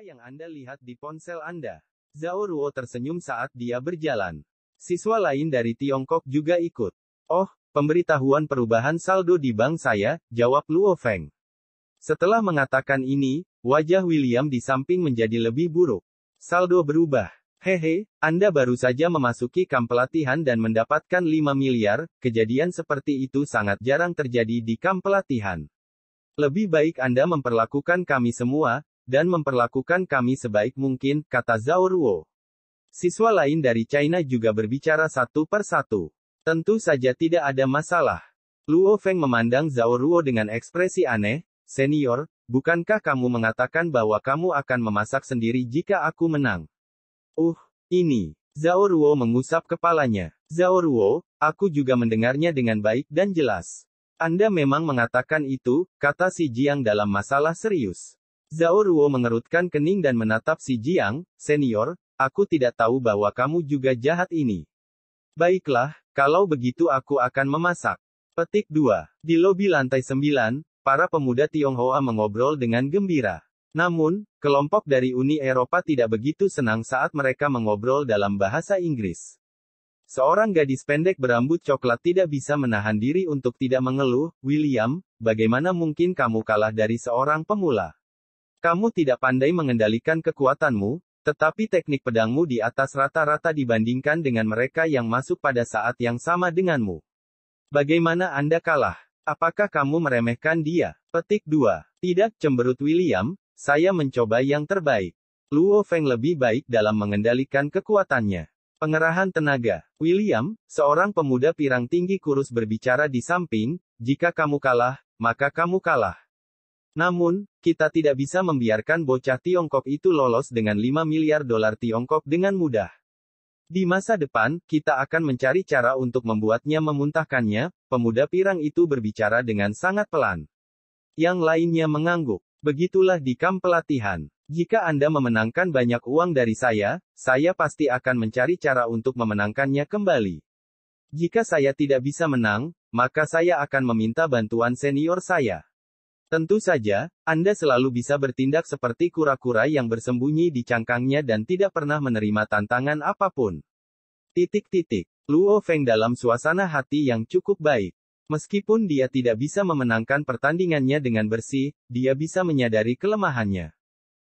Apa yang Anda lihat di ponsel Anda? Zhao Ruo tersenyum saat dia berjalan. Siswa lain dari Tiongkok juga ikut. Oh, pemberitahuan perubahan saldo di bank saya, jawab Luo Feng. Setelah mengatakan ini, wajah William di samping menjadi lebih buruk. Saldo berubah. Hehe, Anda baru saja memasuki kamp pelatihan dan mendapatkan 5 miliar, kejadian seperti itu sangat jarang terjadi di kamp pelatihan. Lebih baik Anda memperlakukan kami semua, dan memperlakukan kami sebaik mungkin, kata Zhao Ruo. Siswa lain dari China juga berbicara satu per satu. Tentu saja tidak ada masalah. Luo Feng memandang Zhao Ruo dengan ekspresi aneh. Senior, bukankah kamu mengatakan bahwa kamu akan memasak sendiri jika aku menang? Ini. Zhao Ruo mengusap kepalanya. Zhao Ruo, aku juga mendengarnya dengan baik dan jelas. Anda memang mengatakan itu, kata Si Jiang dalam masalah serius. Zhao Ruo mengerutkan kening dan menatap Si Jiang. Senior, aku tidak tahu bahwa kamu juga jahat ini. Baiklah, kalau begitu aku akan memasak. Petik 2. Di lobi lantai 9, para pemuda Tionghoa mengobrol dengan gembira. Namun, kelompok dari Uni Eropa tidak begitu senang saat mereka mengobrol dalam bahasa Inggris. Seorang gadis pendek berambut coklat tidak bisa menahan diri untuk tidak mengeluh. William, bagaimana mungkin kamu kalah dari seorang pemula? Kamu tidak pandai mengendalikan kekuatanmu, tetapi teknik pedangmu di atas rata-rata dibandingkan dengan mereka yang masuk pada saat yang sama denganmu. Bagaimana Anda kalah? Apakah kamu meremehkan dia? Petik 2. Tidak, cemberut William, saya mencoba yang terbaik. Luo Feng lebih baik dalam mengendalikan kekuatannya. Pengerahan tenaga. William, seorang pemuda pirang tinggi kurus berbicara di samping, jika kamu kalah, maka kamu kalah. Namun, kita tidak bisa membiarkan bocah Tiongkok itu lolos dengan 5 miliar dolar Tiongkok dengan mudah. Di masa depan, kita akan mencari cara untuk membuatnya memuntahkannya. Pemuda pirang itu berbicara dengan sangat pelan. Yang lainnya mengangguk. Begitulah di kamp pelatihan. Jika Anda memenangkan banyak uang dari saya pasti akan mencari cara untuk memenangkannya kembali. Jika saya tidak bisa menang, maka saya akan meminta bantuan senior saya. Tentu saja, Anda selalu bisa bertindak seperti kura-kura yang bersembunyi di cangkangnya dan tidak pernah menerima tantangan apapun. Luo Feng dalam suasana hati yang cukup baik. Meskipun dia tidak bisa memenangkan pertandingannya dengan bersih, dia bisa menyadari kelemahannya.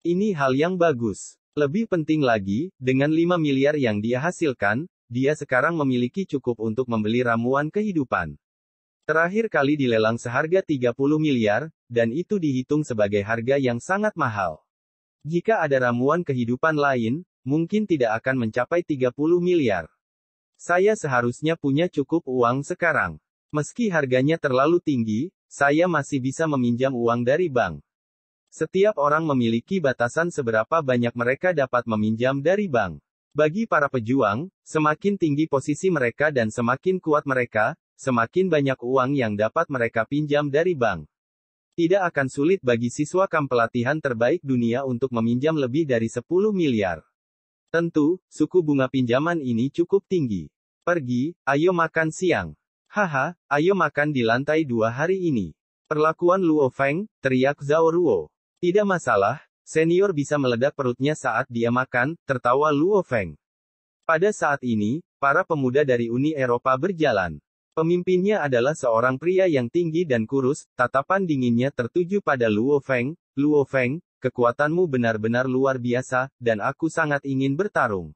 Ini hal yang bagus. Lebih penting lagi, dengan 5 miliar yang dia hasilkan, dia sekarang memiliki cukup untuk membeli ramuan kehidupan. Terakhir kali dilelang seharga 30 miliar, dan itu dihitung sebagai harga yang sangat mahal. Jika ada ramuan kehidupan lain, mungkin tidak akan mencapai 30 miliar. Saya seharusnya punya cukup uang sekarang. Meski harganya terlalu tinggi, saya masih bisa meminjam uang dari bank. Setiap orang memiliki batasan seberapa banyak mereka dapat meminjam dari bank. Bagi para pejuang, semakin tinggi posisi mereka dan semakin kuat mereka, semakin banyak uang yang dapat mereka pinjam dari bank. Tidak akan sulit bagi siswa kamp pelatihan terbaik dunia untuk meminjam lebih dari 10 miliar. Tentu, suku bunga pinjaman ini cukup tinggi. Pergi, ayo makan siang. Haha, ayo makan di lantai 2 hari ini. Perlakuan Luo Feng, teriak Zhao Ruo. Tidak masalah, senior bisa meledak perutnya saat dia makan, tertawa Luo Feng. Pada saat ini, para pemuda dari Uni Eropa berjalan. Pemimpinnya adalah seorang pria yang tinggi dan kurus, tatapan dinginnya tertuju pada Luo Feng. Luo Feng, kekuatanmu benar-benar luar biasa, dan aku sangat ingin bertarung.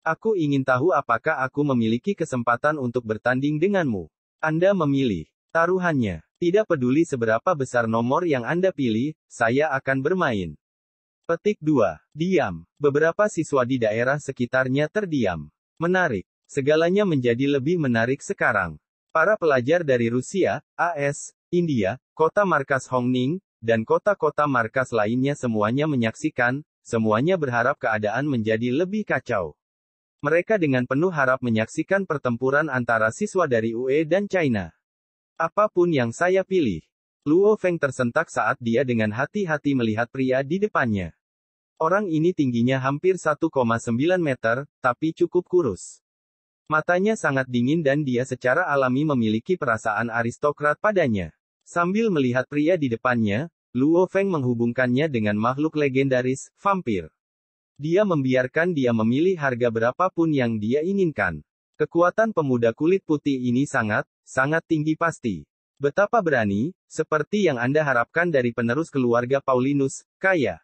Aku ingin tahu apakah aku memiliki kesempatan untuk bertanding denganmu. Anda memilih taruhannya. Tidak peduli seberapa besar nomor yang Anda pilih, saya akan bermain. Petik 2. Diam. Beberapa siswa di daerah sekitarnya terdiam. Menarik. Segalanya menjadi lebih menarik sekarang. Para pelajar dari Rusia, AS, India, kota markas Hongning, dan kota-kota markas lainnya semuanya menyaksikan, semuanya berharap keadaan menjadi lebih kacau. Mereka dengan penuh harap menyaksikan pertempuran antara siswa dari UE dan China. Apapun yang saya pilih. Luo Feng tersentak saat dia dengan hati-hati melihat pria di depannya. Orang ini tingginya hampir 1,9 meter, tapi cukup kurus. Matanya sangat dingin dan dia secara alami memiliki perasaan aristokrat padanya. Sambil melihat pria di depannya, Luo Feng menghubungkannya dengan makhluk legendaris, vampir. Dia membiarkan dia memilih harga berapapun yang dia inginkan. Kekuatan pemuda kulit putih ini sangat tinggi pasti. Betapa berani, seperti yang Anda harapkan dari penerus keluarga Paulinus, kaya.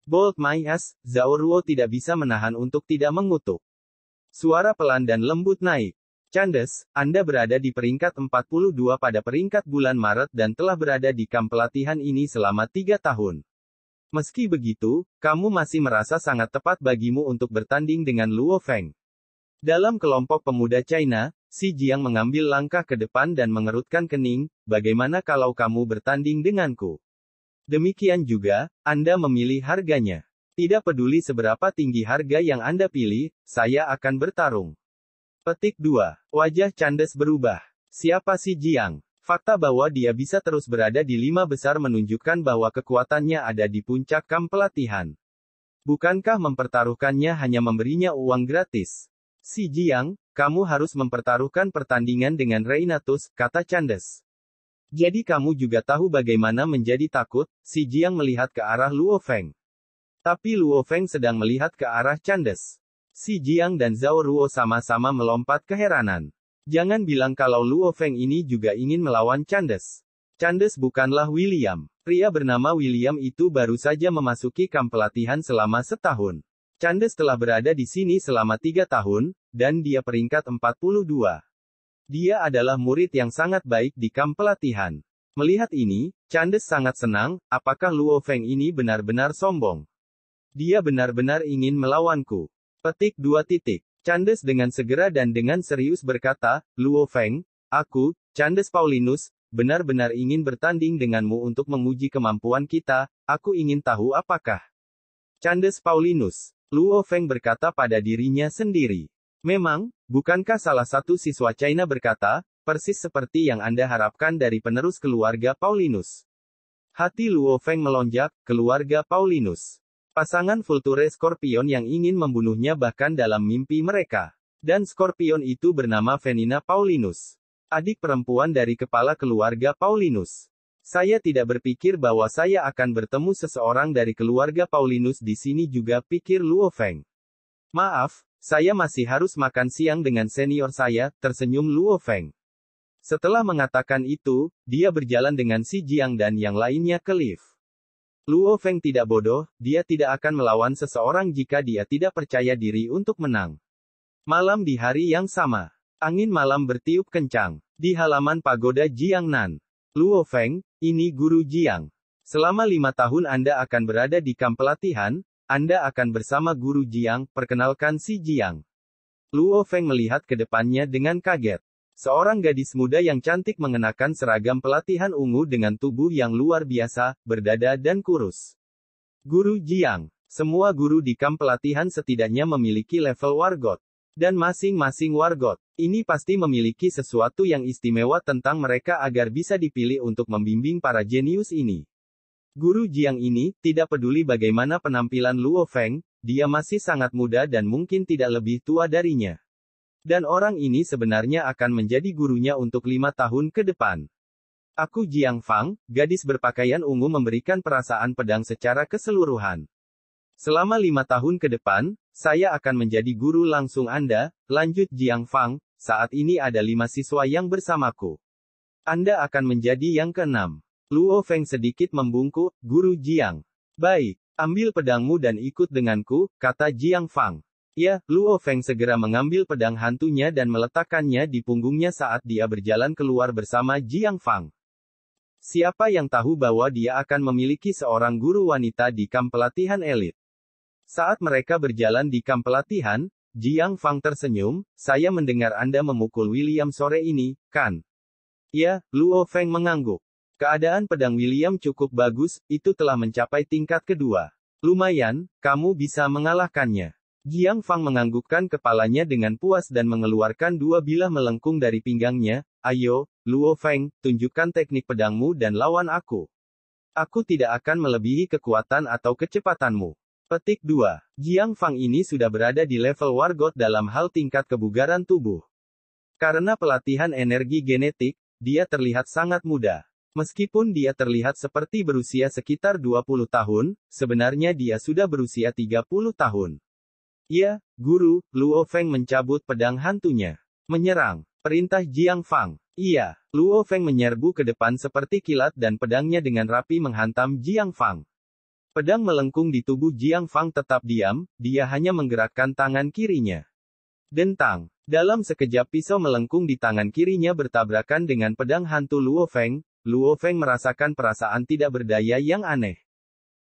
Bold my ass, Zhao Ruo tidak bisa menahan untuk tidak mengutuk. Suara pelan dan lembut naik. Candace, Anda berada di peringkat 42 pada peringkat bulan Maret dan telah berada di kamp pelatihan ini selama 3 tahun. Meski begitu, kamu masih merasa sangat tepat bagimu untuk bertanding dengan Luo Feng. Dalam kelompok pemuda China, Si Jiang mengambil langkah ke depan dan mengerutkan kening, bagaimana kalau kamu bertanding denganku? Demikian juga, Anda memilih harganya. Tidak peduli seberapa tinggi harga yang Anda pilih, saya akan bertarung. Petik 2. Wajah Candace berubah. Siapa Si Jiang? Fakta bahwa dia bisa terus berada di 5 besar menunjukkan bahwa kekuatannya ada di puncak kamp pelatihan. Bukankah mempertaruhkannya hanya memberinya uang gratis? Si Jiang, kamu harus mempertaruhkan pertandingan dengan Reinatus, kata Candace. Jadi kamu juga tahu bagaimana menjadi takut. Si Jiang melihat ke arah Luo Feng. Tapi Luo Feng sedang melihat ke arah Candace. Si Jiang dan Zhao Ruo sama-sama melompat keheranan. Jangan bilang kalau Luo Feng ini juga ingin melawan Candace. Candace bukanlah William. Pria bernama William itu baru saja memasuki kamp pelatihan selama setahun. Candace telah berada di sini selama 3 tahun, dan dia peringkat 42. Dia adalah murid yang sangat baik di kamp pelatihan. Melihat ini, Candace sangat senang. Apakah Luo Feng ini benar-benar sombong? Dia benar-benar ingin melawanku. Petik 2. Candace dengan segera dan dengan serius berkata, Luo Feng, aku, Candace Paulinus, benar-benar ingin bertanding denganmu untuk menguji kemampuan kita. Aku ingin tahu apakah Candace Paulinus. Luo Feng berkata pada dirinya sendiri. Memang, bukankah salah satu siswa China berkata, persis seperti yang Anda harapkan dari penerus keluarga Paulinus. Hati Luo Feng melonjak, keluarga Paulinus. Pasangan Vulture Scorpion yang ingin membunuhnya bahkan dalam mimpi mereka. Dan Scorpion itu bernama Venina Paulinus. Adik perempuan dari kepala keluarga Paulinus. Saya tidak berpikir bahwa saya akan bertemu seseorang dari keluarga Paulinus di sini juga, pikir Luo Feng. Maaf, saya masih harus makan siang dengan senior saya, tersenyum Luo Feng. Setelah mengatakan itu, dia berjalan dengan Si Jiang dan yang lainnya ke lift. Luo Feng tidak bodoh, dia tidak akan melawan seseorang jika dia tidak percaya diri untuk menang. Malam di hari yang sama. Angin malam bertiup kencang. Di halaman pagoda Jiangnan. Luo Feng, ini Guru Jiang. Selama 5 tahun Anda akan berada di kamp pelatihan, Anda akan bersama Guru Jiang, perkenalkan Si Jiang. Luo Feng melihat ke depannya dengan kaget. Seorang gadis muda yang cantik mengenakan seragam pelatihan ungu dengan tubuh yang luar biasa, berdada dan kurus. Guru Jiang. Semua guru di kamp pelatihan setidaknya memiliki level Wargot. Dan masing-masing Wargot ini pasti memiliki sesuatu yang istimewa tentang mereka agar bisa dipilih untuk membimbing para jenius ini. Guru Jiang ini, tidak peduli bagaimana penampilan Luo Feng, dia masih sangat muda dan mungkin tidak lebih tua darinya. Dan orang ini sebenarnya akan menjadi gurunya untuk 5 tahun ke depan. Aku Jiang Fang, gadis berpakaian ungu memberikan perasaan pedang secara keseluruhan. Selama 5 tahun ke depan, saya akan menjadi guru langsung Anda, lanjut Jiang Fang, saat ini ada 5 siswa yang bersamaku. Anda akan menjadi yang ke-6. Luo Feng sedikit membungkuk, Guru Jiang. Baik, ambil pedangmu dan ikut denganku, kata Jiang Fang. Ya, Luo Feng segera mengambil pedang hantunya dan meletakkannya di punggungnya saat dia berjalan keluar bersama Jiang Fang. Siapa yang tahu bahwa dia akan memiliki seorang guru wanita di kamp pelatihan elit? Saat mereka berjalan di kamp pelatihan, Jiang Fang tersenyum, saya mendengar Anda memukul William sore ini, kan? Ya, Luo Feng mengangguk. Keadaan pedang William cukup bagus, itu telah mencapai tingkat kedua. Lumayan, kamu bisa mengalahkannya. Jiang Fang menganggukkan kepalanya dengan puas dan mengeluarkan 2 bilah melengkung dari pinggangnya. Ayo, Luo Feng, tunjukkan teknik pedangmu dan lawan aku. Aku tidak akan melebihi kekuatan atau kecepatanmu. Petik 2. Jiang Fang ini sudah berada di level Wargot dalam hal tingkat kebugaran tubuh. Karena pelatihan energi genetik, dia terlihat sangat muda. Meskipun dia terlihat seperti berusia sekitar 20 tahun, sebenarnya dia sudah berusia 30 tahun. Ya, guru, Luo Feng mencabut pedang hantunya. Menyerang. Perintah Jiang Fang. Iya, Luo Feng menyerbu ke depan seperti kilat dan pedangnya dengan rapi menghantam Jiang Fang. Pedang melengkung di tubuh Jiang Fang tetap diam, dia hanya menggerakkan tangan kirinya. Dentang. Dalam sekejap pisau melengkung di tangan kirinya bertabrakan dengan pedang hantu Luo Feng. Luo Feng merasakan perasaan tidak berdaya yang aneh.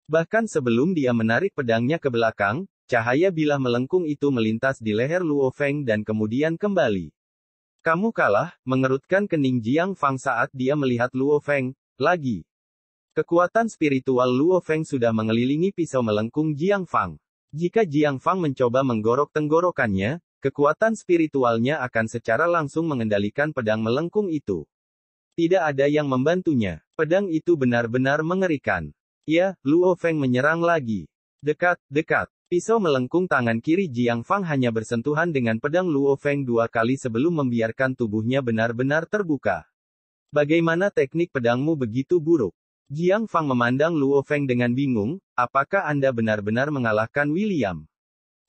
Bahkan sebelum dia menarik pedangnya ke belakang, cahaya bilah melengkung itu melintas di leher Luo Feng dan kemudian kembali. Kamu kalah, mengerutkan kening Jiang Fang saat dia melihat Luo Feng, lagi. Kekuatan spiritual Luo Feng sudah mengelilingi pisau melengkung Jiang Fang. Jika Jiang Fang mencoba menggorok tenggorokannya, kekuatan spiritualnya akan secara langsung mengendalikan pedang melengkung itu. Tidak ada yang membantunya. Pedang itu benar-benar mengerikan. Ya, Luo Feng menyerang lagi. Dekat. Pisau melengkung tangan kiri Jiang Fang hanya bersentuhan dengan pedang Luo Feng 2 kali sebelum membiarkan tubuhnya benar-benar terbuka. Bagaimana teknik pedangmu begitu buruk? Jiang Fang memandang Luo Feng dengan bingung, apakah Anda benar-benar mengalahkan William?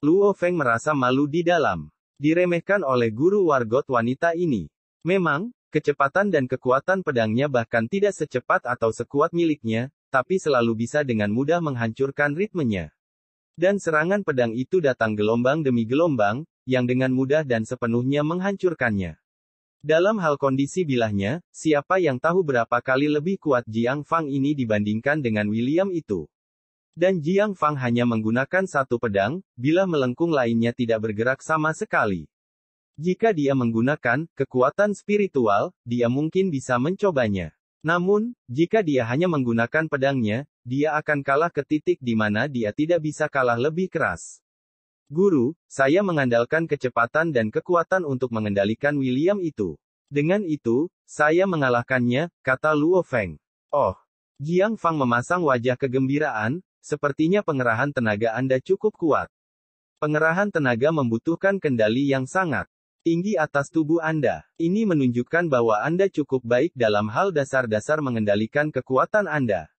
Luo Feng merasa malu di dalam. Diremehkan oleh guru wargot wanita ini. Memang, kecepatan dan kekuatan pedangnya bahkan tidak secepat atau sekuat miliknya, tapi selalu bisa dengan mudah menghancurkan ritmenya. Dan serangan pedang itu datang gelombang demi gelombang, yang dengan mudah dan sepenuhnya menghancurkannya. Dalam hal kondisi bilahnya, siapa yang tahu berapa kali lebih kuat Jiang Fang ini dibandingkan dengan William itu. Dan Jiang Fang hanya menggunakan satu pedang, bilah melengkung lainnya tidak bergerak sama sekali. Jika dia menggunakan kekuatan spiritual, dia mungkin bisa mencobanya. Namun, jika dia hanya menggunakan pedangnya, dia akan kalah ke titik di mana dia tidak bisa kalah lebih keras. Guru, saya mengandalkan kecepatan dan kekuatan untuk mengendalikan William itu. Dengan itu, saya mengalahkannya, kata Luo Feng. Oh, Jiang Fang memasang wajah kegembiraan, sepertinya pengerahan tenaga Anda cukup kuat. Pengerahan tenaga membutuhkan kendali yang sangat tinggi atas tubuh Anda. Ini menunjukkan bahwa Anda cukup baik dalam hal dasar-dasar mengendalikan kekuatan Anda.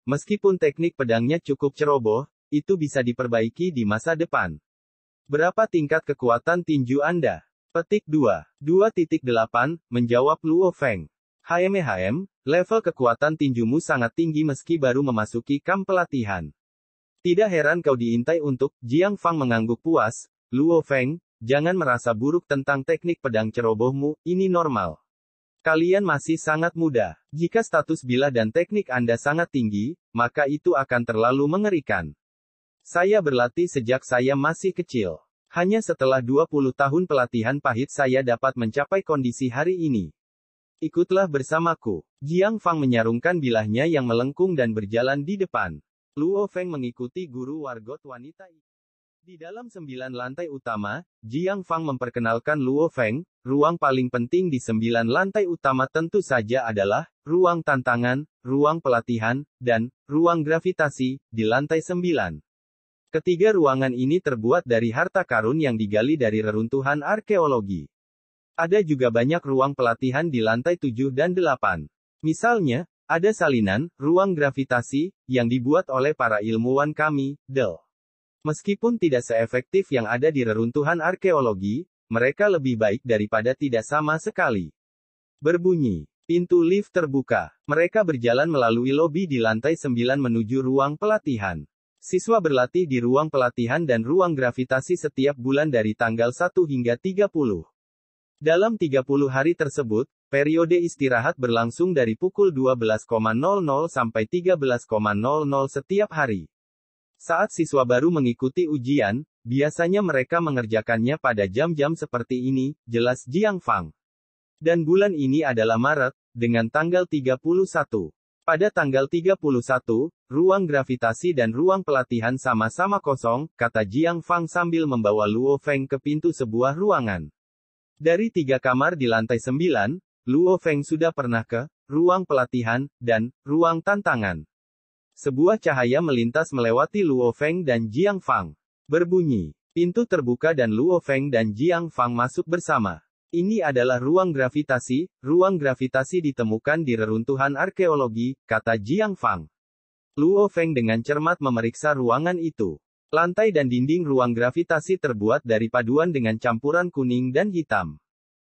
Meskipun teknik pedangnya cukup ceroboh, itu bisa diperbaiki di masa depan. Berapa tingkat kekuatan tinju Anda? Petik 2. 2.8, menjawab Luo Feng. Level kekuatan tinjumu sangat tinggi meski baru memasuki kamp pelatihan. Tidak heran kau diintai untuk, Jiang Fang mengangguk puas. Luo Feng, jangan merasa buruk tentang teknik pedang cerobohmu, ini normal. Kalian masih sangat muda. Jika status bilah dan teknik Anda sangat tinggi, maka itu akan terlalu mengerikan. Saya berlatih sejak saya masih kecil. Hanya setelah 20 tahun pelatihan pahit saya dapat mencapai kondisi hari ini. Ikutlah bersamaku. Jiang Fang menyarungkan bilahnya yang melengkung dan berjalan di depan. Luo Feng mengikuti guru wargot wanita itu. Di dalam 9 lantai utama, Jiang Fang memperkenalkan Luo Feng, ruang paling penting di 9 lantai utama tentu saja adalah, ruang tantangan, ruang pelatihan, dan, ruang gravitasi, di lantai 9. Ketiga ruangan ini terbuat dari harta karun yang digali dari reruntuhan arkeologi. Ada juga banyak ruang pelatihan di lantai 7 dan 8. Misalnya, ada salinan, ruang gravitasi, yang dibuat oleh para ilmuwan kami, Del. Meskipun tidak seefektif yang ada di reruntuhan arkeologi, mereka lebih baik daripada tidak sama sekali. Berbunyi. Pintu lift terbuka. Mereka berjalan melalui lobi di lantai 9 menuju ruang pelatihan. Siswa berlatih di ruang pelatihan dan ruang gravitasi setiap bulan dari tanggal 1 hingga 30. Dalam 30 hari tersebut, periode istirahat berlangsung dari pukul 12.00 sampai 13.00 setiap hari. Saat siswa baru mengikuti ujian, biasanya mereka mengerjakannya pada jam-jam seperti ini, jelas Jiang Fang. Dan bulan ini adalah Maret, dengan tanggal 31. Pada tanggal 31, ruang gravitasi dan ruang pelatihan sama-sama kosong, kata Jiang Fang sambil membawa Luo Feng ke pintu sebuah ruangan. Dari 3 kamar di lantai 9, Luo Feng sudah pernah ke ruang pelatihan dan ruang tantangan. Sebuah cahaya melintas melewati Luo Feng dan Jiang Fang. Berbunyi. Pintu terbuka dan Luo Feng dan Jiang Fang masuk bersama. Ini adalah ruang gravitasi. Ruang gravitasi ditemukan di reruntuhan arkeologi, kata Jiang Fang. Luo Feng dengan cermat memeriksa ruangan itu. Lantai dan dinding ruang gravitasi terbuat dari paduan dengan campuran kuning dan hitam.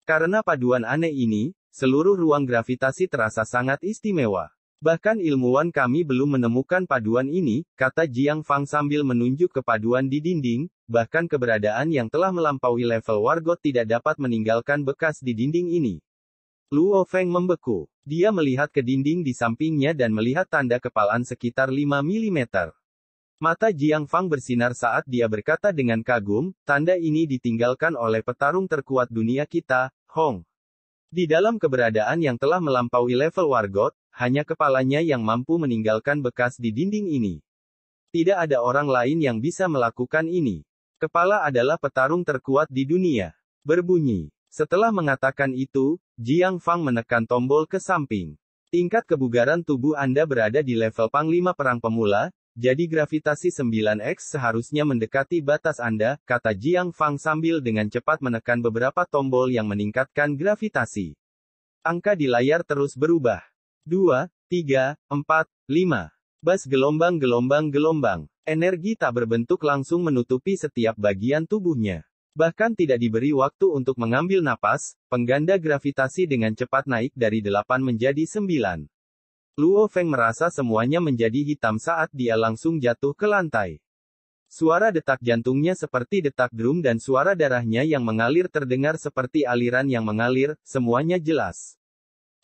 Karena paduan aneh ini, seluruh ruang gravitasi terasa sangat istimewa. Bahkan ilmuwan kami belum menemukan paduan ini, kata Jiang Fang sambil menunjuk ke paduan di dinding, bahkan keberadaan yang telah melampaui level Wargot tidak dapat meninggalkan bekas di dinding ini. Luo Feng membeku. Dia melihat ke dinding di sampingnya dan melihat tanda kepalan sekitar 5 mm. Mata Jiang Fang bersinar saat dia berkata dengan kagum, tanda ini ditinggalkan oleh petarung terkuat dunia kita, Hong. Di dalam keberadaan yang telah melampaui level Wargot, hanya kepalanya yang mampu meninggalkan bekas di dinding ini. Tidak ada orang lain yang bisa melakukan ini. Kepala adalah petarung terkuat di dunia. Berbunyi. Setelah mengatakan itu, Jiang Fang menekan tombol ke samping. Tingkat kebugaran tubuh Anda berada di level Panglima Perang Pemula, jadi gravitasi 9x seharusnya mendekati batas Anda, kata Jiang Fang sambil dengan cepat menekan beberapa tombol yang meningkatkan gravitasi. Angka di layar terus berubah. 2, 3, 4, 5. Bas gelombang-gelombang-gelombang. Energi tak berbentuk langsung menutupi setiap bagian tubuhnya. Bahkan tidak diberi waktu untuk mengambil napas, pengganda gravitasi dengan cepat naik dari 8 menjadi 9. Luo Feng merasa semuanya menjadi hitam saat dia langsung jatuh ke lantai. Suara detak jantungnya seperti detak drum dan suara darahnya yang mengalir terdengar seperti aliran yang mengalir, semuanya jelas.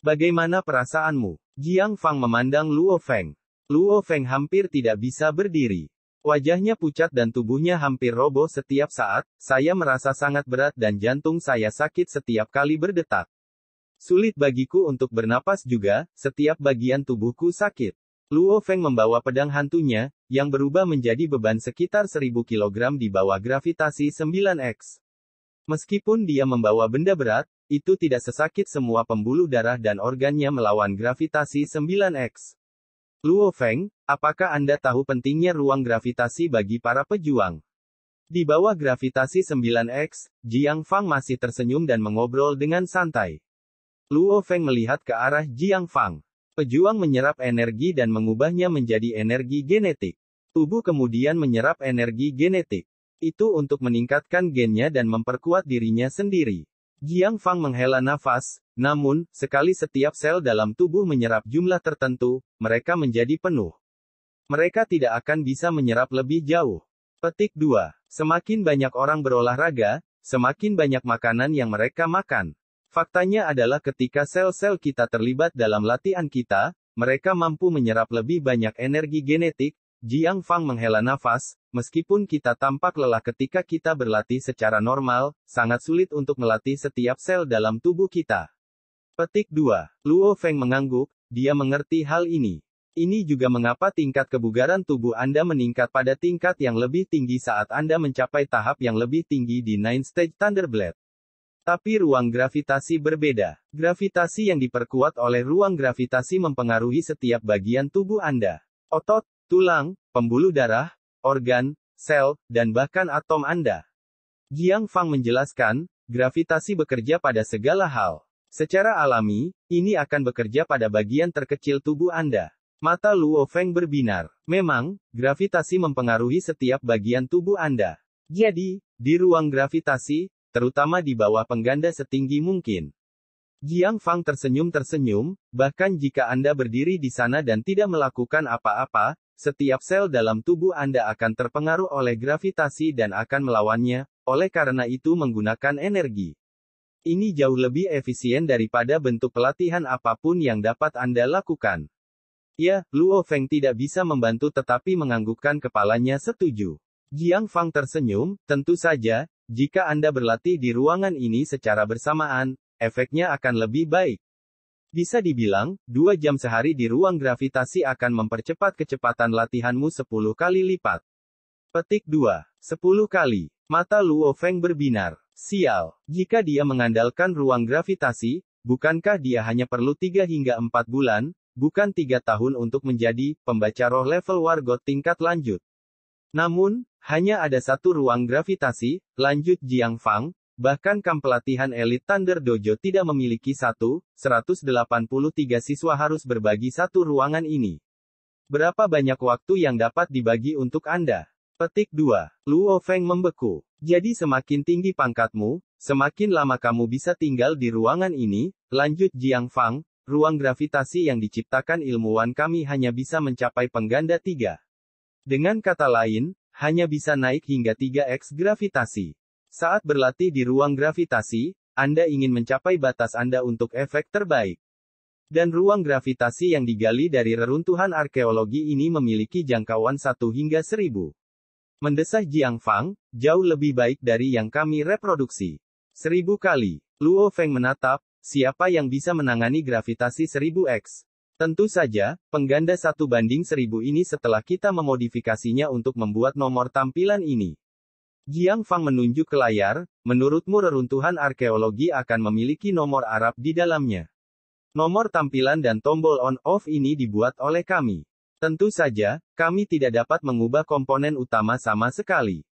Bagaimana perasaanmu? Jiang Fang memandang Luo Feng. Luo Feng hampir tidak bisa berdiri. Wajahnya pucat dan tubuhnya hampir roboh setiap saat, saya merasa sangat berat dan jantung saya sakit setiap kali berdetak. Sulit bagiku untuk bernapas juga, setiap bagian tubuhku sakit. Luo Feng membawa pedang hantunya, yang berubah menjadi beban sekitar 1000 kg di bawah gravitasi 9x. Meskipun dia membawa benda berat, itu tidak sesakit semua pembuluh darah dan organnya melawan gravitasi 9x. Luo Feng, apakah Anda tahu pentingnya ruang gravitasi bagi para pejuang? Di bawah gravitasi 9x, Jiang Fang masih tersenyum dan mengobrol dengan santai. Luo Feng melihat ke arah Jiang Fang. Pejuang menyerap energi dan mengubahnya menjadi energi genetik. Tubuh kemudian menyerap energi genetik. Itu untuk meningkatkan gennya dan memperkuat dirinya sendiri. Jiang Fang menghela nafas, namun, sekali setiap sel dalam tubuh menyerap jumlah tertentu, mereka menjadi penuh. Mereka tidak akan bisa menyerap lebih jauh. Petik 2. Semakin banyak orang berolahraga, semakin banyak makanan yang mereka makan. Faktanya adalah ketika sel-sel kita terlibat dalam latihan kita, mereka mampu menyerap lebih banyak energi genetik. Jiang Fang menghela nafas, meskipun kita tampak lelah ketika kita berlatih secara normal, sangat sulit untuk melatih setiap sel dalam tubuh kita. Petik 2. Luo Feng mengangguk, dia mengerti hal ini. Ini juga mengapa tingkat kebugaran tubuh Anda meningkat pada tingkat yang lebih tinggi saat Anda mencapai tahap yang lebih tinggi di Nine Stage Thunderblade. Tapi ruang gravitasi berbeda. Gravitasi yang diperkuat oleh ruang gravitasi mempengaruhi setiap bagian tubuh Anda. Otot, tulang, pembuluh darah, organ, sel, dan bahkan atom Anda. Jiang Fang menjelaskan, gravitasi bekerja pada segala hal. Secara alami, ini akan bekerja pada bagian terkecil tubuh Anda. Mata Luo Feng berbinar. Memang, gravitasi mempengaruhi setiap bagian tubuh Anda. Jadi, di ruang gravitasi, terutama di bawah pengganda setinggi mungkin. Jiang Fang tersenyum-tersenyum, bahkan jika Anda berdiri di sana dan tidak melakukan apa-apa, setiap sel dalam tubuh Anda akan terpengaruh oleh gravitasi dan akan melawannya, oleh karena itu menggunakan energi. Ini jauh lebih efisien daripada bentuk pelatihan apapun yang dapat Anda lakukan. Ya, Luo Feng tidak bisa membantu tetapi menganggukkan kepalanya setuju. Jiang Fang tersenyum, tentu saja, jika Anda berlatih di ruangan ini secara bersamaan, efeknya akan lebih baik. Bisa dibilang, 2 jam sehari di ruang gravitasi akan mempercepat kecepatan latihanmu 10 kali lipat. Petik 2. 10 kali. Mata Luo Feng berbinar. Sial. Jika dia mengandalkan ruang gravitasi, bukankah dia hanya perlu 3 hingga 4 bulan, bukan 3 tahun untuk menjadi pembaca roh level Wargot tingkat lanjut. Namun, hanya ada satu ruang gravitasi, lanjut Jiang Fang, Bahkan kamp pelatihan elit Thunder Dojo tidak memiliki 183 siswa harus berbagi satu ruangan ini. Berapa banyak waktu yang dapat dibagi untuk Anda? Petik 2. Luo Feng membeku. Jadi semakin tinggi pangkatmu, semakin lama kamu bisa tinggal di ruangan ini, lanjut Jiang Fang. Ruang gravitasi yang diciptakan ilmuwan kami hanya bisa mencapai pengganda 3. Dengan kata lain, hanya bisa naik hingga 3x gravitasi. Saat berlatih di ruang gravitasi, Anda ingin mencapai batas Anda untuk efek terbaik. Dan ruang gravitasi yang digali dari reruntuhan arkeologi ini memiliki jangkauan 1 hingga 1000. Mendesah Jiang Fang, jauh lebih baik dari yang kami reproduksi. 1000 kali. Luo Feng menatap, siapa yang bisa menangani gravitasi 1000x? Tentu saja, pengganda 1:1000 ini setelah kita memodifikasinya untuk membuat nomor tampilan ini. Jiang Fang menunjuk ke layar, menurutmu reruntuhan arkeologi akan memiliki nomor Arab di dalamnya. Nomor tampilan dan tombol on-off ini dibuat oleh kami. Tentu saja, kami tidak dapat mengubah komponen utama sama sekali.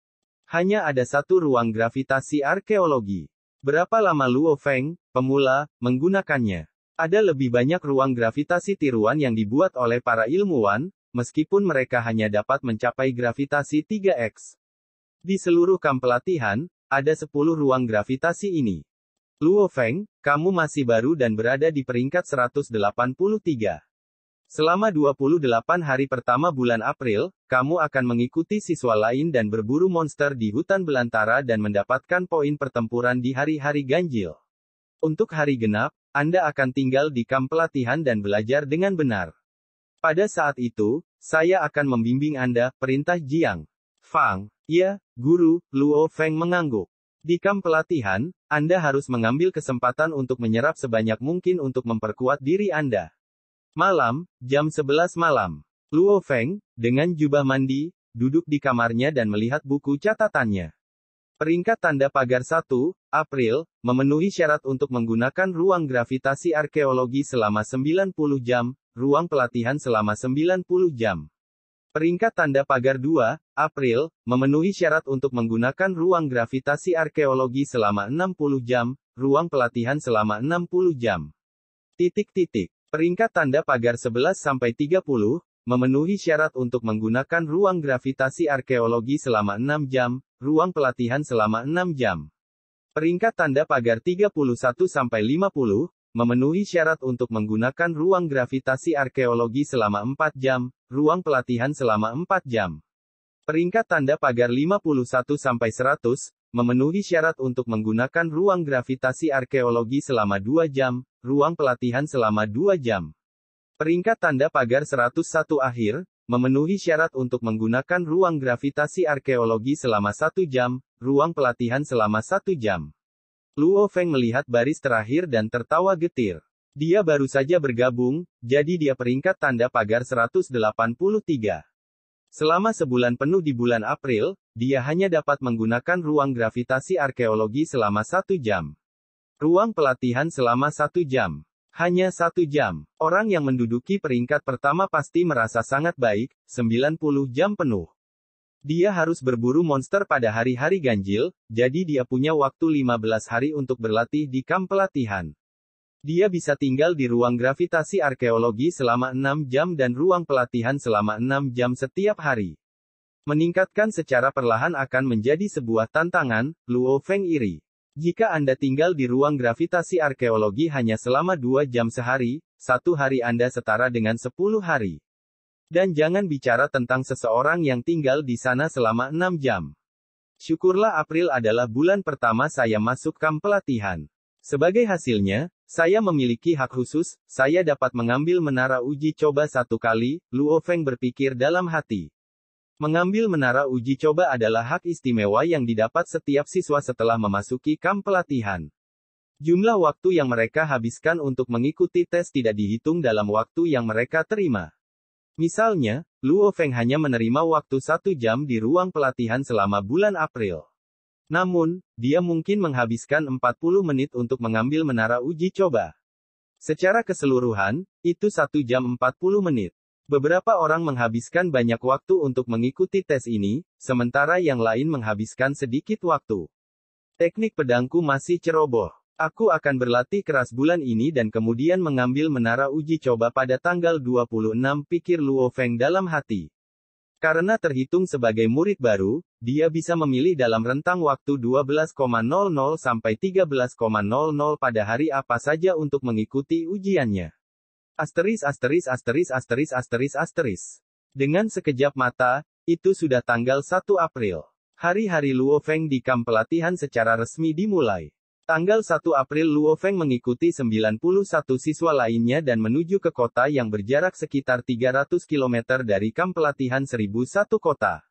Hanya ada satu ruang gravitasi arkeologi. Berapa lama Luo Feng, pemula, menggunakannya? Ada lebih banyak ruang gravitasi tiruan yang dibuat oleh para ilmuwan, meskipun mereka hanya dapat mencapai gravitasi 3x. Di seluruh kamp pelatihan, ada 10 ruang gravitasi ini. Luo Feng, kamu masih baru dan berada di peringkat 183. Selama 28 hari pertama bulan April, kamu akan mengikuti siswa lain dan berburu monster di hutan belantara dan mendapatkan poin pertempuran di hari-hari ganjil. Untuk hari genap, Anda akan tinggal di kamp pelatihan dan belajar dengan benar. Pada saat itu, saya akan membimbing Anda, perintah Jiang Fang. Ya, guru, Luo Feng mengangguk. Di kamp pelatihan, Anda harus mengambil kesempatan untuk menyerap sebanyak mungkin untuk memperkuat diri Anda. Malam, jam 11 malam. Luo Feng, dengan jubah mandi, duduk di kamarnya dan melihat buku catatannya. Peringkat tanda pagar 1, April, memenuhi syarat untuk menggunakan ruang gravitasi arkeologi selama 90 jam, ruang pelatihan selama 90 jam. Peringkat tanda pagar 2, April, memenuhi syarat untuk menggunakan ruang gravitasi arkeologi selama 60 jam, ruang pelatihan selama 60 jam. Peringkat tanda pagar 11-30, memenuhi syarat untuk menggunakan ruang gravitasi arkeologi selama 6 jam, ruang pelatihan selama 6 jam. Peringkat tanda pagar 31-50, memenuhi syarat untuk menggunakan ruang gravitasi arkeologi selama 4 jam, ruang pelatihan selama 4 jam. Peringkat tanda pagar 51-100, memenuhi syarat untuk menggunakan ruang gravitasi arkeologi selama 2 jam, ruang pelatihan selama 2 jam. Peringkat tanda pagar 101 akhir, memenuhi syarat untuk menggunakan ruang gravitasi arkeologi selama 1 jam, ruang pelatihan selama 1 jam. Luo Feng melihat baris terakhir dan tertawa getir. Dia baru saja bergabung, jadi dia peringkat tanda pagar 183. Selama sebulan penuh di bulan April, dia hanya dapat menggunakan ruang gravitasi arkeologi selama 1 jam. Ruang pelatihan selama 1 jam. Hanya 1 jam. Orang yang menduduki peringkat pertama pasti merasa sangat baik, 90 jam penuh. Dia harus berburu monster pada hari-hari ganjil, jadi dia punya waktu 15 hari untuk berlatih di kamp pelatihan. Dia bisa tinggal di ruang gravitasi arkeologi selama 6 jam dan ruang pelatihan selama 6 jam setiap hari. Meningkatkan secara perlahan akan menjadi sebuah tantangan, Luo Feng iri. Jika Anda tinggal di ruang gravitasi arkeologi hanya selama 2 jam sehari, 1 hari Anda setara dengan 10 hari. Dan jangan bicara tentang seseorang yang tinggal di sana selama 6 jam. Syukurlah April adalah bulan pertama saya masuk kamp pelatihan. Sebagai hasilnya, saya memiliki hak khusus, saya dapat mengambil menara uji coba 1 kali, Luo Feng berpikir dalam hati. Mengambil menara uji coba adalah hak istimewa yang didapat setiap siswa setelah memasuki kamp pelatihan. Jumlah waktu yang mereka habiskan untuk mengikuti tes tidak dihitung dalam waktu yang mereka terima. Misalnya, Luo Feng hanya menerima waktu 1 jam di ruang pelatihan selama bulan April. Namun, dia mungkin menghabiskan 40 menit untuk mengambil menara uji coba. Secara keseluruhan, itu 1 jam 40 menit. Beberapa orang menghabiskan banyak waktu untuk mengikuti tes ini, sementara yang lain menghabiskan sedikit waktu. Teknik pedangku masih ceroboh. Aku akan berlatih keras bulan ini dan kemudian mengambil menara uji coba pada tanggal 26, pikir Luo Feng dalam hati. Karena terhitung sebagai murid baru, dia bisa memilih dalam rentang waktu 12,00 sampai 13,00 pada hari apa saja untuk mengikuti ujiannya. Dengan sekejap mata, itu sudah tanggal 1 April. Hari-hari Luo Feng di kamp pelatihan secara resmi dimulai. Tanggal 1 April Luo Feng mengikuti 91 siswa lainnya dan menuju ke kota yang berjarak sekitar 300 km dari kamp pelatihan 1001 kota.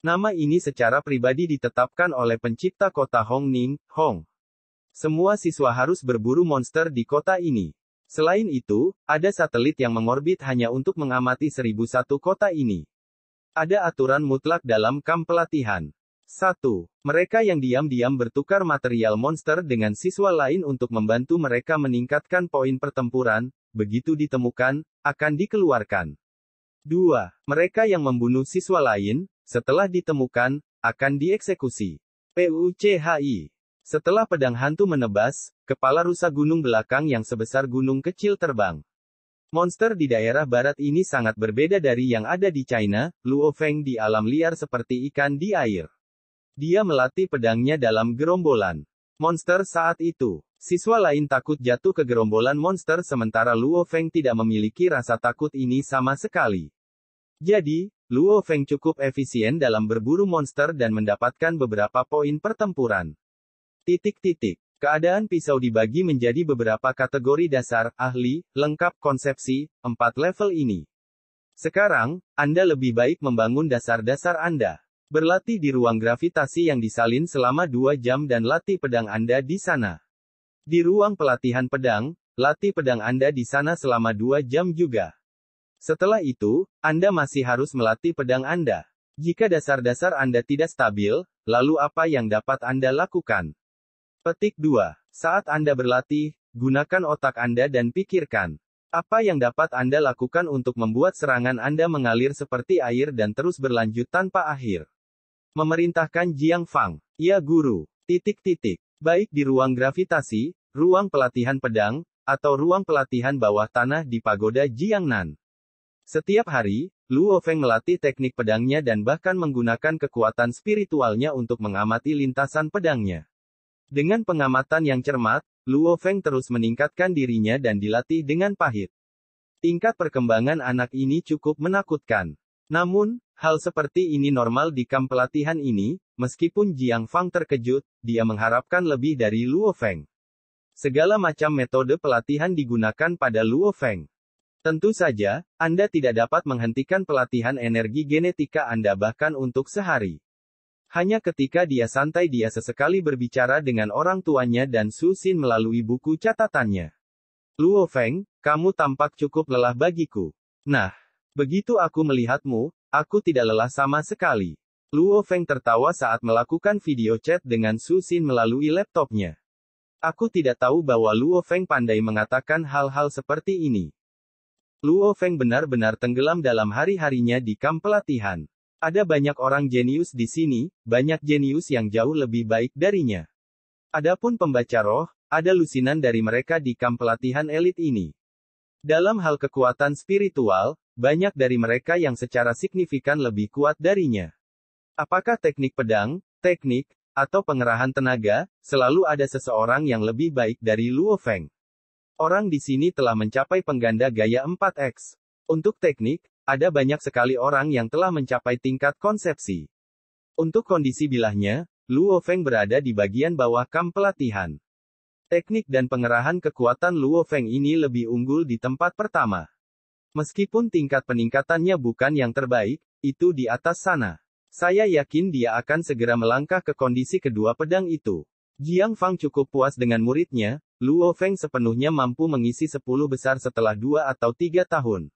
Nama ini secara pribadi ditetapkan oleh pencipta kota Hong Ning, Hong. Semua siswa harus berburu monster di kota ini. Selain itu, ada satelit yang mengorbit hanya untuk mengamati 1001 kota ini. Ada aturan mutlak dalam kamp pelatihan. 1. Mereka yang diam-diam bertukar material monster dengan siswa lain untuk membantu mereka meningkatkan poin pertempuran, begitu ditemukan, akan dikeluarkan. 2. Mereka yang membunuh siswa lain, setelah ditemukan, akan dieksekusi. PUCHI. Setelah pedang hantu menebas, kepala rusa gunung belakang yang sebesar gunung kecil terbang. Monster di daerah barat ini sangat berbeda dari yang ada di China, Luo Feng di alam liar seperti ikan di air. Dia melatih pedangnya dalam gerombolan monster saat itu. Siswa lain takut jatuh ke gerombolan monster sementara Luo Feng tidak memiliki rasa takut ini sama sekali. Jadi, Luo Feng cukup efisien dalam berburu monster dan mendapatkan beberapa poin pertempuran. Keadaan pisau dibagi menjadi beberapa kategori dasar, ahli, lengkap, konsepsi, 4 level ini. Sekarang, Anda lebih baik membangun dasar-dasar Anda. Berlatih di ruang gravitasi yang disalin selama 2 jam dan latih pedang Anda di sana. Di ruang pelatihan pedang, latih pedang Anda di sana selama 2 jam juga. Setelah itu, Anda masih harus melatih pedang Anda. Jika dasar-dasar Anda tidak stabil, lalu apa yang dapat Anda lakukan? Petik 2. Saat Anda berlatih, gunakan otak Anda dan pikirkan. Apa yang dapat Anda lakukan untuk membuat serangan Anda mengalir seperti air dan terus berlanjut tanpa akhir? Memerintahkan Jiang Fang. Ya guru. Baik di ruang gravitasi, ruang pelatihan pedang, atau ruang pelatihan bawah tanah di pagoda Jiangnan. Setiap hari, Luo Feng melatih teknik pedangnya dan bahkan menggunakan kekuatan spiritualnya untuk mengamati lintasan pedangnya. Dengan pengamatan yang cermat, Luo Feng terus meningkatkan dirinya dan dilatih dengan pahit. Tingkat perkembangan anak ini cukup menakutkan. Namun, hal seperti ini normal di kamp pelatihan ini, meskipun Jiang Fang terkejut, dia mengharapkan lebih dari Luo Feng. Segala macam metode pelatihan digunakan pada Luo Feng. Tentu saja, Anda tidak dapat menghentikan pelatihan energi genetika Anda bahkan untuk sehari. Hanya ketika dia santai dia sesekali berbicara dengan orang tuanya dan Su Xin melalui buku catatannya. Luo Feng, kamu tampak cukup lelah bagiku. Nah, begitu aku melihatmu, aku tidak lelah sama sekali. Luo Feng tertawa saat melakukan video chat dengan Su Xin melalui laptopnya. Aku tidak tahu bahwa Luo Feng pandai mengatakan hal-hal seperti ini. Luo Feng benar-benar tenggelam dalam hari-harinya di kamp pelatihan. Ada banyak orang jenius di sini, banyak jenius yang jauh lebih baik darinya. Adapun pembaca roh, ada lusinan dari mereka di kamp pelatihan elit ini. Dalam hal kekuatan spiritual, banyak dari mereka yang secara signifikan lebih kuat darinya. Apakah teknik pedang, teknik, atau pengerahan tenaga, selalu ada seseorang yang lebih baik dari Luo Feng. Orang di sini telah mencapai pengganda gaya 4x. Untuk teknik, ada banyak sekali orang yang telah mencapai tingkat konsepsi. Untuk kondisi bilahnya, Luo Feng berada di bagian bawah kamp pelatihan. Teknik dan pengerahan kekuatan Luo Feng ini lebih unggul di tempat pertama. Meskipun tingkat peningkatannya bukan yang terbaik, itu di atas sana. Saya yakin dia akan segera melangkah ke kondisi kedua pedang itu. Jiang Fang cukup puas dengan muridnya, Luo Feng sepenuhnya mampu mengisi 10 besar setelah 2 atau 3 tahun.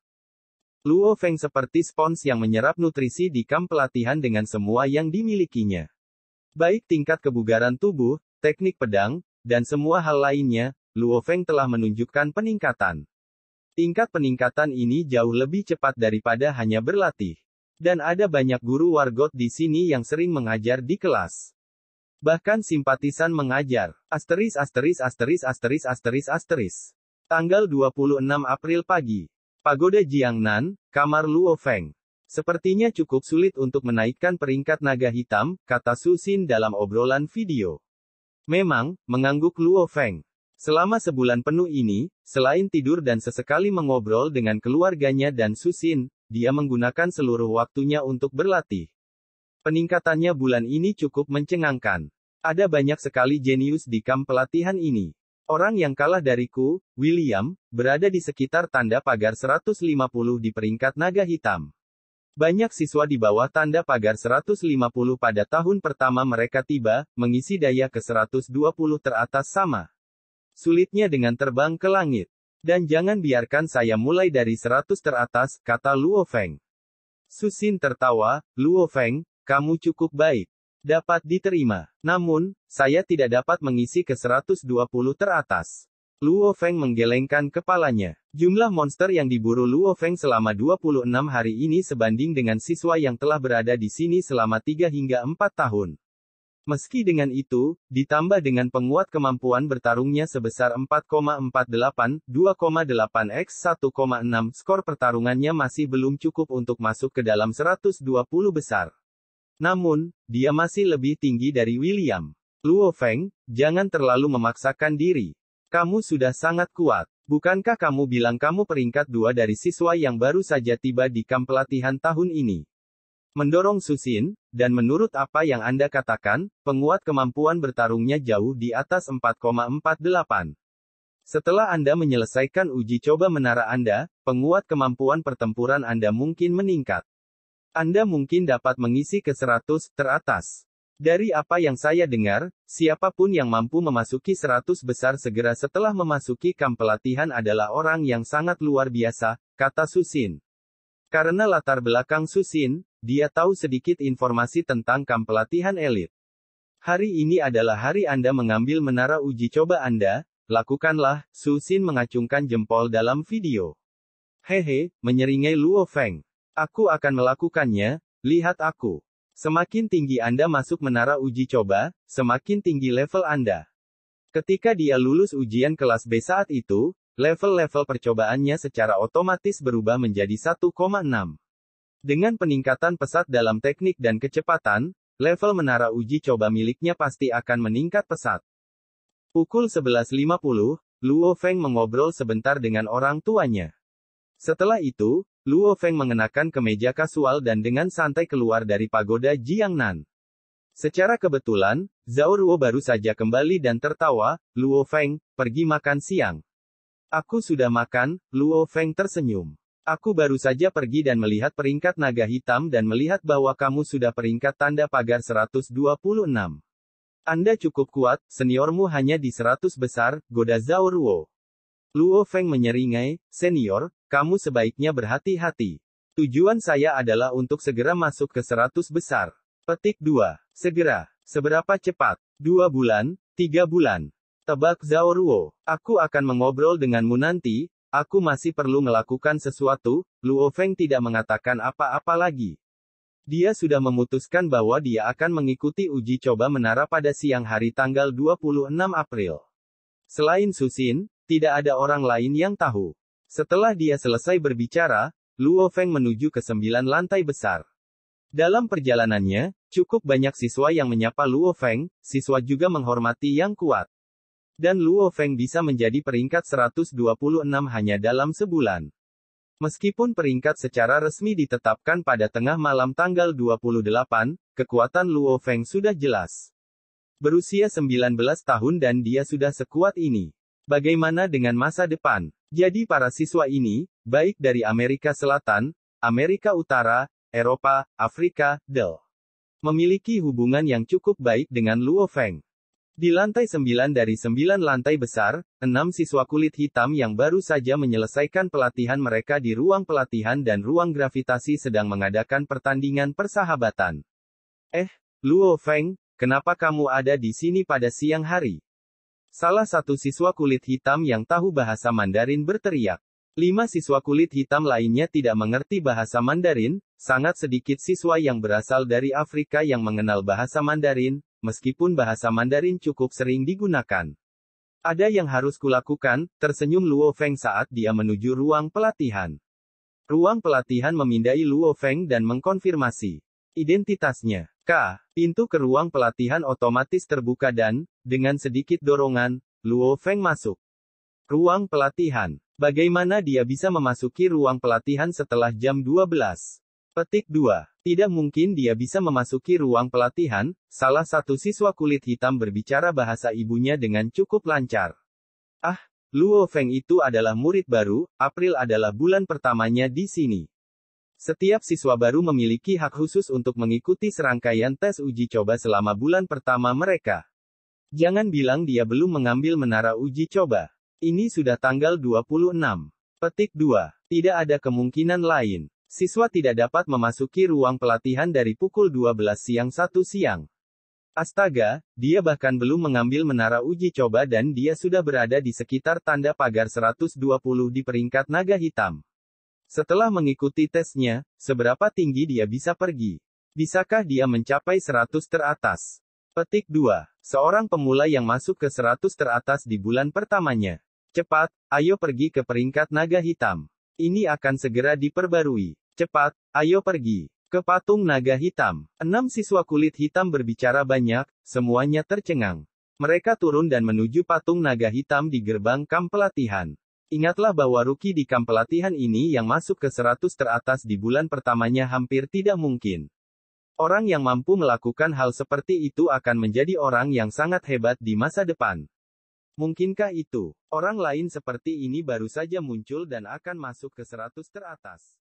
Luo Feng seperti spons yang menyerap nutrisi di kamp pelatihan dengan semua yang dimilikinya. Baik tingkat kebugaran tubuh, teknik pedang, dan semua hal lainnya, Luo Feng telah menunjukkan peningkatan. Tingkat peningkatan ini jauh lebih cepat daripada hanya berlatih. Dan ada banyak guru wargot di sini yang sering mengajar di kelas. Bahkan simpatisan mengajar. Asteris asteris asteris asteris asteris asteris. Tanggal 26 April pagi. Pagoda Jiangnan, kamar Luo Feng. Sepertinya cukup sulit untuk menaikkan peringkat naga hitam, kata Su Xin dalam obrolan video. Memang, mengangguk Luo Feng. Selama sebulan penuh ini, selain tidur dan sesekali mengobrol dengan keluarganya dan Su Xin, dia menggunakan seluruh waktunya untuk berlatih. Peningkatannya bulan ini cukup mencengangkan. Ada banyak sekali jenius di kamp pelatihan ini. Orang yang kalah dariku, William, berada di sekitar tanda pagar 150 di peringkat naga hitam. Banyak siswa di bawah tanda pagar 150 pada tahun pertama mereka tiba, mengisi daya ke 120 teratas sama. Sulitnya dengan terbang ke langit. Dan jangan biarkan saya mulai dari 100 teratas, kata Luo Feng. Su Xin tertawa, Luo Feng, kamu cukup baik. Dapat diterima. Namun, saya tidak dapat mengisi ke 120 teratas. Luo Feng menggelengkan kepalanya. Jumlah monster yang diburu Luo Feng selama 26 hari ini sebanding dengan siswa yang telah berada di sini selama 3 hingga 4 tahun. Meski dengan itu, ditambah dengan penguat kemampuan bertarungnya sebesar 4,48, 2,8 x 1,6, skor pertarungannya masih belum cukup untuk masuk ke dalam 120 besar. Namun, dia masih lebih tinggi dari William. Luo Feng, jangan terlalu memaksakan diri. Kamu sudah sangat kuat. Bukankah kamu bilang kamu peringkat 2 dari siswa yang baru saja tiba di kamp pelatihan tahun ini? Mendorong Su Xin, dan menurut apa yang Anda katakan, penguat kemampuan bertarungnya jauh di atas 4,48. Setelah Anda menyelesaikan uji coba menara Anda, penguat kemampuan pertempuran Anda mungkin meningkat. Anda mungkin dapat mengisi ke 100 teratas. Dari apa yang saya dengar, siapapun yang mampu memasuki 100 besar segera setelah memasuki kamp pelatihan adalah orang yang sangat luar biasa, kata Su Xin. Karena latar belakang Su Xin, dia tahu sedikit informasi tentang kamp pelatihan elit. Hari ini adalah hari Anda mengambil menara uji coba Anda, lakukanlah, Su Xin mengacungkan jempol dalam video. Hehe, menyeringai Luo Feng. Aku akan melakukannya, lihat aku. Semakin tinggi Anda masuk menara uji coba, semakin tinggi level Anda. Ketika dia lulus ujian kelas B saat itu, level-level percobaannya secara otomatis berubah menjadi 1,6. Dengan peningkatan pesat dalam teknik dan kecepatan, level menara uji coba miliknya pasti akan meningkat pesat. Pukul 11.50, Luo Feng mengobrol sebentar dengan orang tuanya. Setelah itu, Luo Feng mengenakan kemeja kasual dan dengan santai keluar dari pagoda Jiangnan. Secara kebetulan, Zhao Ruo baru saja kembali dan tertawa, Luo Feng, pergi makan siang. Aku sudah makan, Luo Feng tersenyum. Aku baru saja pergi dan melihat peringkat naga hitam dan melihat bahwa kamu sudah peringkat tanda pagar 126. Anda cukup kuat, seniormu hanya di 100 besar, goda Zhao Ruo. Luo Feng menyeringai, senior, kamu sebaiknya berhati-hati. Tujuan saya adalah untuk segera masuk ke 100 besar. Petik 2. Segera. Seberapa cepat? 2 bulan, 3 bulan. Tebak Zhao Ruo. Aku akan mengobrol denganmu nanti, aku masih perlu melakukan sesuatu. Luo Feng tidak mengatakan apa-apa lagi. Dia sudah memutuskan bahwa dia akan mengikuti uji coba menara pada siang hari tanggal 26 April. Selain Su Xin, tidak ada orang lain yang tahu. Setelah dia selesai berbicara, Luo Feng menuju ke 9 lantai besar. Dalam perjalanannya, cukup banyak siswa yang menyapa Luo Feng, siswa juga menghormati yang kuat. Dan Luo Feng bisa menjadi peringkat 126 hanya dalam sebulan. Meskipun peringkat secara resmi ditetapkan pada tengah malam tanggal 28, kekuatan Luo Feng sudah jelas. Berusia 19 tahun dan dia sudah sekuat ini. Bagaimana dengan masa depan? Jadi para siswa ini, baik dari Amerika Selatan, Amerika Utara, Eropa, Afrika, memiliki hubungan yang cukup baik dengan Luo Feng. Di lantai 9 dari 9 lantai besar, 6 siswa kulit hitam yang baru saja menyelesaikan pelatihan mereka di ruang pelatihan dan ruang gravitasi sedang mengadakan pertandingan persahabatan. Luo Feng, kenapa kamu ada di sini pada siang hari? Salah satu siswa kulit hitam yang tahu bahasa Mandarin berteriak. 5 siswa kulit hitam lainnya tidak mengerti bahasa Mandarin, sangat sedikit siswa yang berasal dari Afrika yang mengenal bahasa Mandarin, meskipun bahasa Mandarin cukup sering digunakan. Ada yang harus kulakukan, tersenyum Luo Feng saat dia menuju ruang pelatihan. Ruang pelatihan memindai Luo Feng dan mengkonfirmasi identitasnya. Pintu ke ruang pelatihan otomatis terbuka dan, dengan sedikit dorongan, Luo Feng masuk. Ruang pelatihan. Bagaimana dia bisa memasuki ruang pelatihan setelah jam 12? Petik 2. Tidak mungkin dia bisa memasuki ruang pelatihan, salah satu siswa kulit hitam berbicara bahasa ibunya dengan cukup lancar. Luo Feng itu adalah murid baru, April adalah bulan pertamanya di sini. Setiap siswa baru memiliki hak khusus untuk mengikuti serangkaian tes uji coba selama bulan pertama mereka. Jangan bilang dia belum mengambil menara uji coba. Ini sudah tanggal 26. Petik 2. Tidak ada kemungkinan lain. Siswa tidak dapat memasuki ruang pelatihan dari pukul 12 siang 1 siang. Astaga, dia bahkan belum mengambil menara uji coba dan dia sudah berada di sekitar tanda pagar 120 di peringkat naga hitam. Setelah mengikuti tesnya, seberapa tinggi dia bisa pergi? Bisakah dia mencapai 100 teratas? Petik 2. Seorang pemula yang masuk ke 100 teratas di bulan pertamanya. Cepat, ayo pergi ke peringkat naga hitam. Ini akan segera diperbarui. Cepat, ayo pergi ke patung naga hitam. 6 siswa kulit hitam berbicara banyak, semuanya tercengang. Mereka turun dan menuju patung naga hitam di gerbang kamp pelatihan. Ingatlah bahwa rookie di kamp pelatihan ini yang masuk ke 100 teratas di bulan pertamanya hampir tidak mungkin. Orang yang mampu melakukan hal seperti itu akan menjadi orang yang sangat hebat di masa depan. Mungkinkah itu? Orang lain seperti ini baru saja muncul dan akan masuk ke 100 teratas.